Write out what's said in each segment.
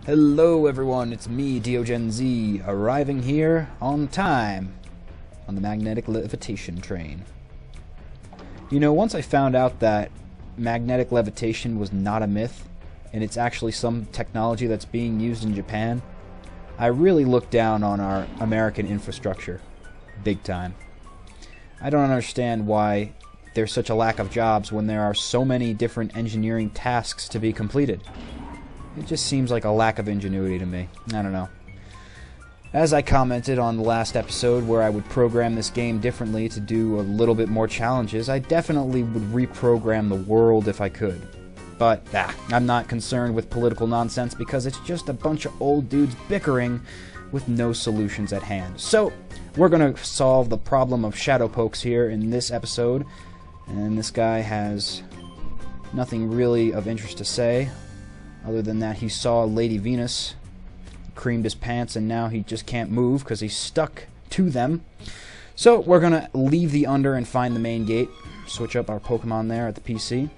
Hello everyone, it's me, DeoGenZ, arriving here on time on the magnetic levitation train. You know, once I found out that magnetic levitation was not a myth, and it's actually some technology that's being used in Japan, I really looked down on our American infrastructure. Big time. I don't understand why there's such a lack of jobs when there are so many different engineering tasks to be completed. It just seems like a lack of ingenuity to me. I don't know. As I commented on the last episode where I would program this game differently to do a little bit more challenges, I definitely would reprogram the world if I could. But, I'm not concerned with political nonsense because it's just a bunch of old dudes bickering with no solutions at hand. So, we're going to solve the problem of shadow pokes here in this episode. And this guy has nothing really of interest to say, other than that he saw Lady Venus, creamed his pants, and now he just can't move because he's stuck to them. So we're going to leave the under and find the main gate. Switch up our Pokemon there at the PC.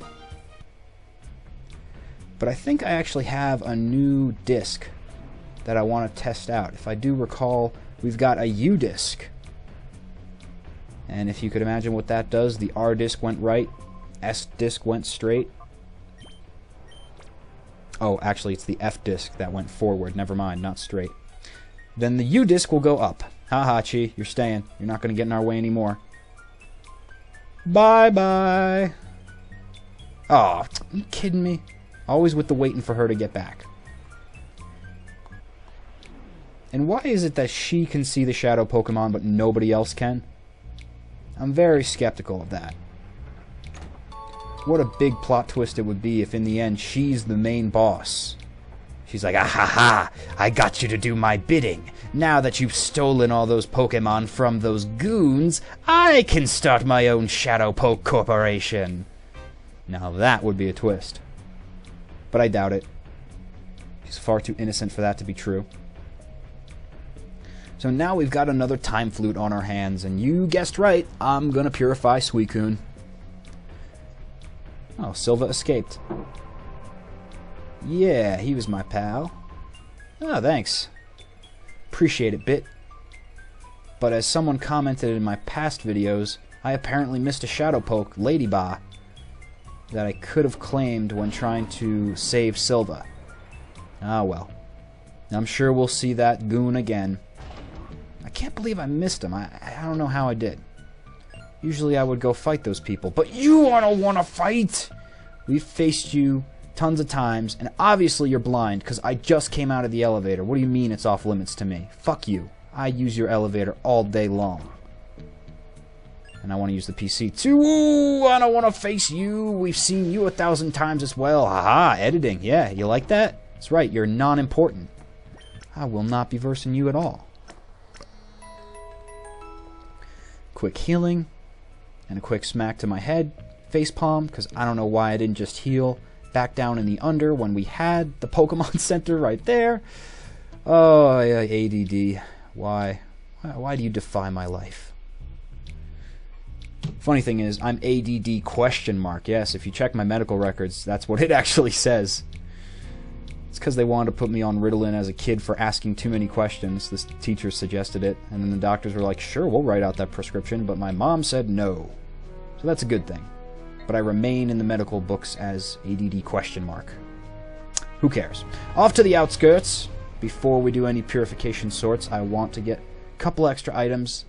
But I think I actually have a new disc that I want to test out. If I do recall, we've got a U disc. And if you could imagine what that does, the R disc went right, S disc went straight. Oh, actually, it's the F disc that went forward. Never mind, not straight. Then the U disc will go up. Haha, Chi, you're staying. You're not going to get in our way anymore. Bye-bye. Aw, are you kidding me? Always with the waiting for her to get back. And why is it that she can see the shadow Pokemon but nobody else can? I'm very skeptical of that. What a big plot twist it would be if in the end she's the main boss. She's like, ah ha ha, I got you to do my bidding. Now that you've stolen all those Pokemon from those goons, I can start my own Shadow Poke Corporation. Now that would be a twist. But I doubt it. She's far too innocent for that to be true. So now we've got another Time Flute on our hands, and you guessed right, I'm gonna purify Suicune. Oh, Silva escaped. Yeah, he was my pal. Oh, thanks. Appreciate it, Bit. But as someone commented in my past videos, I apparently missed a Shadow Poke, Ladybah, that I could have claimed when trying to save Silva. Ah, well. I'm sure we'll see that goon again. I can't believe I missed him. I don't know how I did. Usually I would go fight those people, but you don't want to fight! We've faced you tons of times, and obviously you're blind, because I just came out of the elevator. What do you mean it's off limits to me? Fuck you. I use your elevator all day long. And I want to use the PC too. Ooh, I don't want to face you. We've seen you 1,000 times as well. Haha, editing. Yeah, you like that? That's right, you're non-important. I will not be versing you at all. Quick healing. And a quick smack to my head, facepalm, because I don't know why I didn't just heal back down in the under when we had the Pokemon Center right there. Oh, yeah, ADD. Why? Why do you defy my life? Funny thing is, I'm ADD question mark. Yes, if you check my medical records, that's what it actually says. It's because they wanted to put me on Ritalin as a kid for asking too many questions. This teacher suggested it, and then the doctors were like, sure, we'll write out that prescription, but my mom said no. So that's a good thing. But I remain in the medical books as ADD question mark. Who cares? Off to the outskirts. Before we do any purification sorts, I want to get a couple extra items.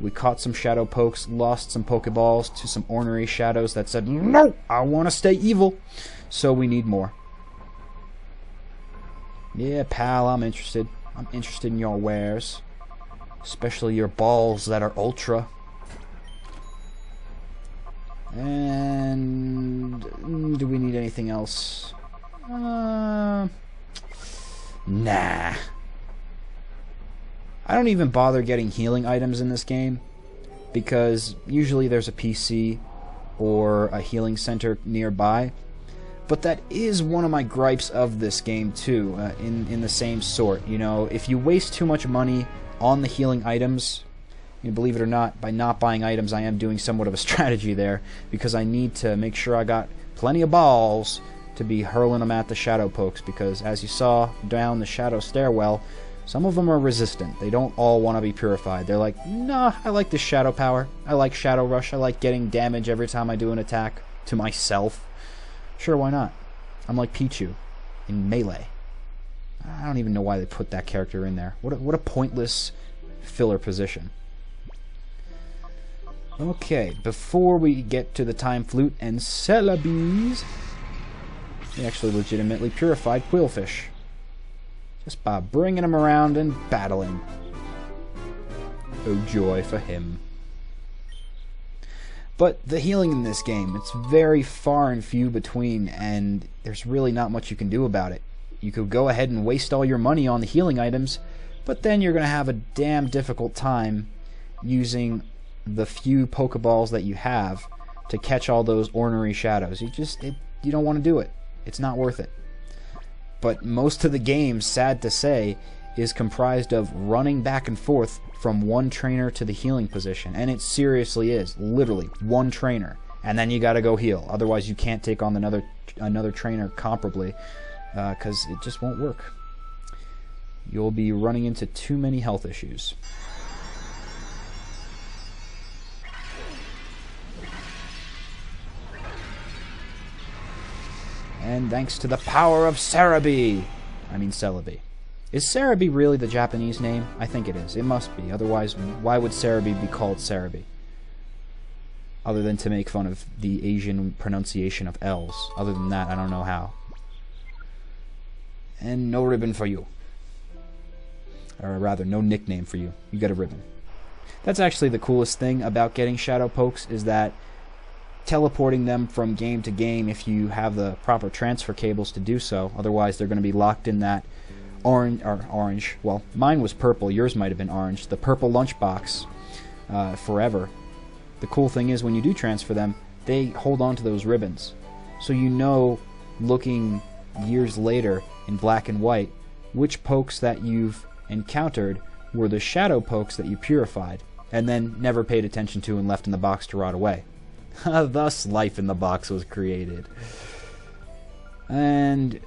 We caught some shadow pokes, lost some Pokeballs to some ornery shadows that said, no, I want to stay evil. So we need more. Yeah, pal, I'm interested. I'm interested in your wares. Especially your balls that are ultra. And do we need anything else? Nah. I don't even bother getting healing items in this game because usually there's a PC or a healing center nearby. But that is one of my gripes of this game too, in the same sort. You know, if you waste too much money on the healing items, believe it or not, by not buying items, I am doing somewhat of a strategy there, because I need to make sure I got plenty of balls to be hurling them at the shadow pokes, because as you saw down the shadow stairwell, some of them are resistant. They don't all want to be purified. They're like, nah, I like this shadow power. I like shadow rush. I like getting damage every time I do an attack to myself. Sure, why not? I'm like Pichu in Melee. I don't even know why they put that character in there. What a pointless filler position. Okay, before we get to the Time Flute and Celebes, we actually legitimately purified Quillfish. Just by bringing him around and battling. Oh joy for him. But the healing in this game, it's very far and few between, and there's really not much you can do about it. You could go ahead and waste all your money on the healing items, but then you're going to have a damn difficult time using the few Pokeballs that you have to catch all those ornery shadows. You don't want to do it. It's not worth it. But most of the game, sad to say, is comprised of running back and forth from one trainer to the healing position. And it seriously is. Literally, one trainer. And then you gotta go heal. Otherwise you can't take on another trainer comparably, because it just won't work. You'll be running into too many health issues. And thanks to the power of Celebi. Is Celebi really the Japanese name? I think it is. It must be. Otherwise, why would Celebi be called Celebi? Other than to make fun of the Asian pronunciation of L's. Other than that, I don't know how. And no ribbon for you. Or rather, no nickname for you. You get a ribbon. That's actually the coolest thing about getting shadow pokes, is that teleporting them from game to game, if you have the proper transfer cables to do so. Otherwise, they're going to be locked in that orange. Well, mine was purple. Yours might have been orange. The purple lunchbox forever. The cool thing is, when you do transfer them, they hold on to those ribbons. So you know, looking years later in black and white, which pokes that you've encountered were the shadow pokes that you purified, and then never paid attention to and left in the box to rot away. Thus, life in the box was created. And,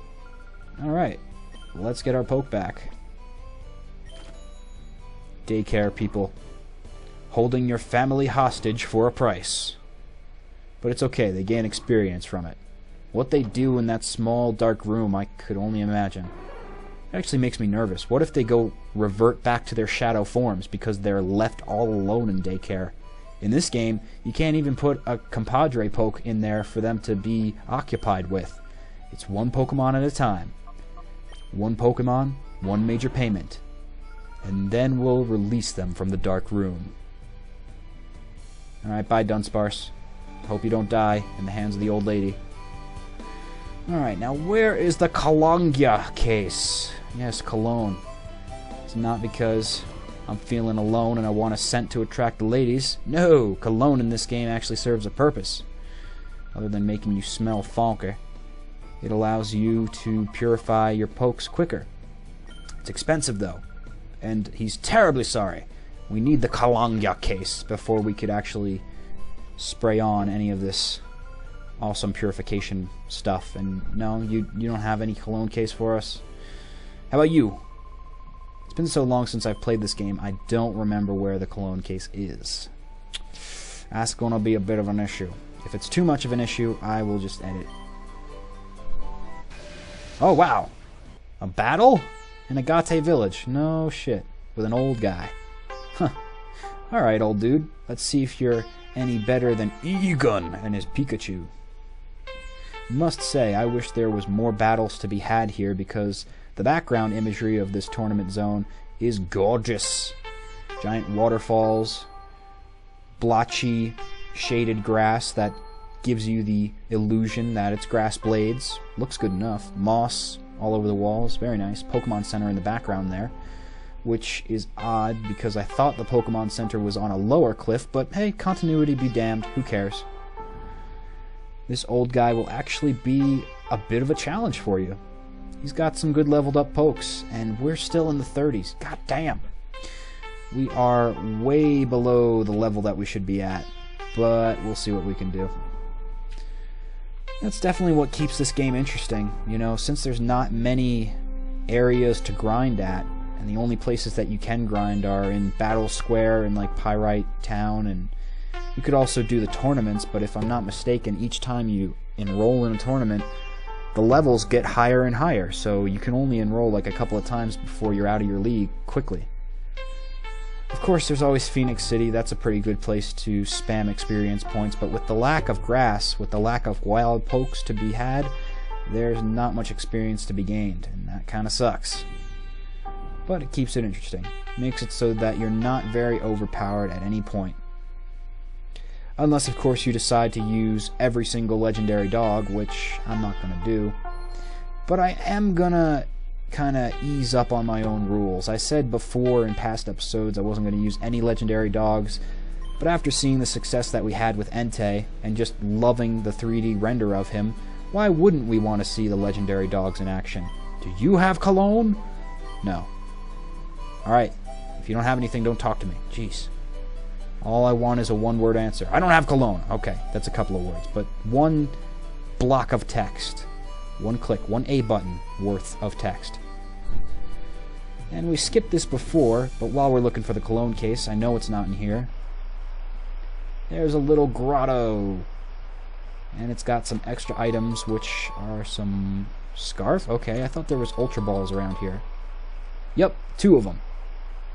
alright, let's get our poke back. Daycare people. Holding your family hostage for a price. But it's okay, they gain experience from it. What they do in that small, dark room, I could only imagine. It actually makes me nervous. What if they revert back to their shadow forms because they're left all alone in daycare? In this game, you can't even put a compadre poke in there for them to be occupied with. It's one Pokemon at a time. One Pokemon, one major payment. And then we'll release them from the dark room. Alright, bye Dunsparce. Hope you don't die in the hands of the old lady. Alright, now where is the cologne case? Yes, cologne. It's not because I'm feeling alone and I want a scent to attract the ladies. No, cologne in this game actually serves a purpose. Other than making you smell funky. It allows you to purify your pokes quicker. It's expensive though. And he's terribly sorry. We need the cologne case before we could actually spray on any of this awesome purification stuff. And no, you don't have any cologne case for us? How about you? It's been so long since I've played this game, I don't remember where the cologne case is. That's gonna be a bit of an issue. If it's too much of an issue, I will just edit. Oh wow! A battle? In Agate Village? No shit. With an old guy. Huh. Alright, old dude. Let's see if you're any better than Egon and his Pikachu. Must say, I wish there was more battles to be had here, because the background imagery of this tournament zone is gorgeous. Giant waterfalls, blotchy, shaded grass that gives you the illusion that it's grass blades. Looks good enough. Moss all over the walls. Very nice. Pokemon Center in the background there. Which is odd, because I thought the Pokemon Center was on a lower cliff, but hey, continuity be damned. Who cares? This old guy will actually be a bit of a challenge for you. He's got some good leveled up pokes, and we're still in the 30s. God damn. We are way below the level that we should be at, but we'll see what we can do. That's definitely what keeps this game interesting. You know, since there's not many areas to grind at, and the only places that you can grind are in Battle Square and like Pyrite Town, and you could also do the tournaments, but if I'm not mistaken, each time you enroll in a tournament, the levels get higher and higher, so you can only enroll like a couple of times before you're out of your league quickly. Of course, there's always Phoenix City. That's a pretty good place to spam experience points, but with the lack of grass, with the lack of wild pokes to be had, there's not much experience to be gained, and that kind of sucks. But it keeps it interesting. Makes it so that you're not very overpowered at any point. Unless, of course, you decide to use every single legendary dog, which I'm not going to do. But I am going to kind of ease up on my own rules. I said before in past episodes I wasn't going to use any legendary dogs, but after seeing the success that we had with Entei, and just loving the 3D render of him, why wouldn't we want to see the legendary dogs in action? Do you have cologne? No. Alright, if you don't have anything, don't talk to me. Jeez. All I want is a one-word answer. I don't have cologne. Okay, that's a couple of words, but one block of text. One click, one A button worth of text. And we skipped this before, but while we're looking for the cologne case, I know it's not in here. There's a little grotto. And it's got some extra items, which are some scarf. Okay, I thought there was Ultra Balls around here. Yep, 2 of them.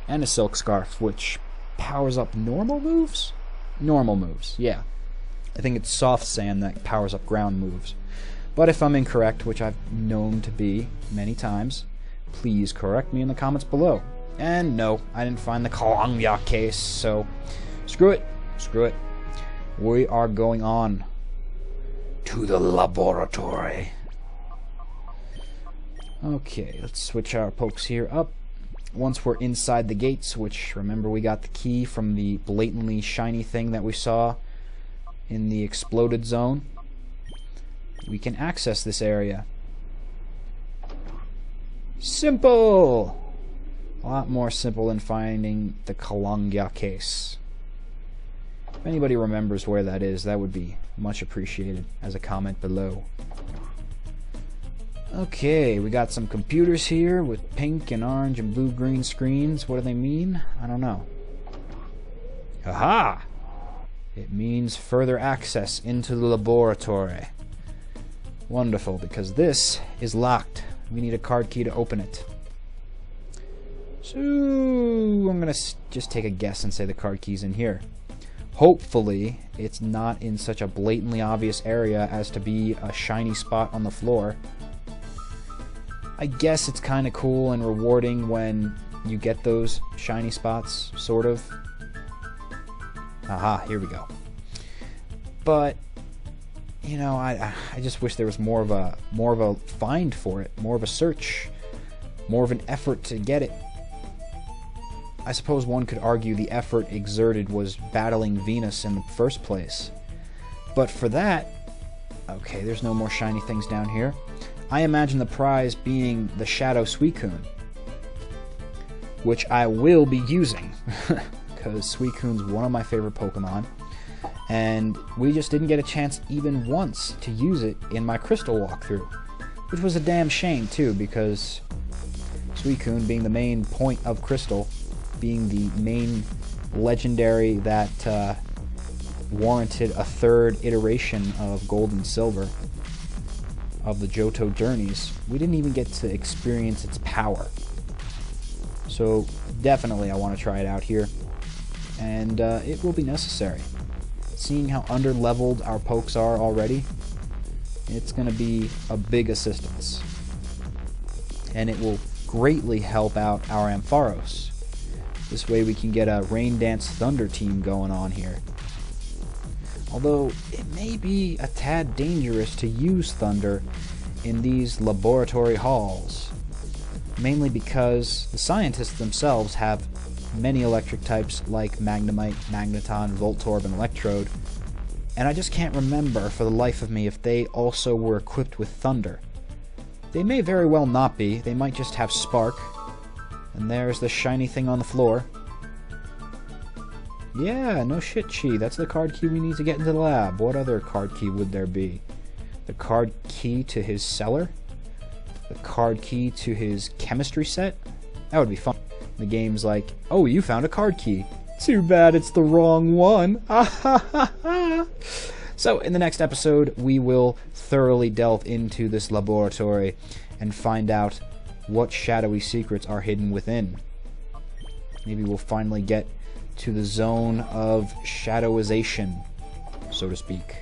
And a silk scarf, which powers up normal moves? Normal moves, yeah. I think it's soft sand that powers up ground moves. But if I'm incorrect, which I've known to be many times, please correct me in the comments below. And no, I didn't find the cologne case, so screw it. Screw it. We are going on to the laboratory. Okay, let's switch our pokes here up. Once we're inside the gates, which, remember, we got the key from the blatantly shiny thing that we saw in the exploded zone, we can access this area. Simple! A lot more simple than finding the cologne case. If anybody remembers where that is, that would be much appreciated as a comment below. Okay, we got some computers here with pink and orange and blue green screens. What do they mean? I don't know. Aha! It means further access into the laboratory. Wonderful, because this is locked. We need a card key to open it. So I'm gonna just take a guess and say the card key's in here. Hopefully it's not in such a blatantly obvious area as to be a shiny spot on the floor. I guess it's kind of cool and rewarding when you get those shiny spots, sort of. Aha, here we go. But you know, I just wish there was more of a find for it, more of a search, more of an effort to get it. I suppose one could argue the effort exerted was battling Venus in the first place. But for that, okay, there's no more shiny things down here. I imagine the prize being the Shadow Suicune, which I will be using, because Suicune's one of my favorite Pokemon, and we just didn't get a chance even once to use it in my Crystal walkthrough, which was a damn shame too, because Suicune being the main point of Crystal, being the main legendary that warranted a third iteration of Gold and Silver, of the Johto journeys, we didn't even get to experience its power. So definitely I want to try it out here, and it will be necessary. Seeing how under-leveled our pokes are already, it's going to be a big assistance, and it will greatly help out our Ampharos. This way we can get a Rain Dance Thunder team going on here. Although it may be a tad dangerous to use Thunder in these laboratory halls, mainly because the scientists themselves have many electric types like Magnemite, Magneton, Voltorb, and Electrode, and I just can't remember for the life of me if they also were equipped with Thunder. They may very well not be, they might just have Spark, and there's the shiny thing on the floor. Yeah, no shit, Chi. That's the card key we need to get into the lab. What other card key would there be? the card key to his cellar, the card key to his chemistry set. That would be fun. The game's like, oh, you found a card key. Too bad it's the wrong one. So in the next episode, we will thoroughly delve into this laboratory and find out what shadowy secrets are hidden within. Maybe we'll finally get to the zone of shadowization, so to speak.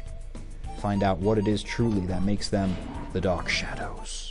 Find out what it is truly that makes them the Dark Shadows.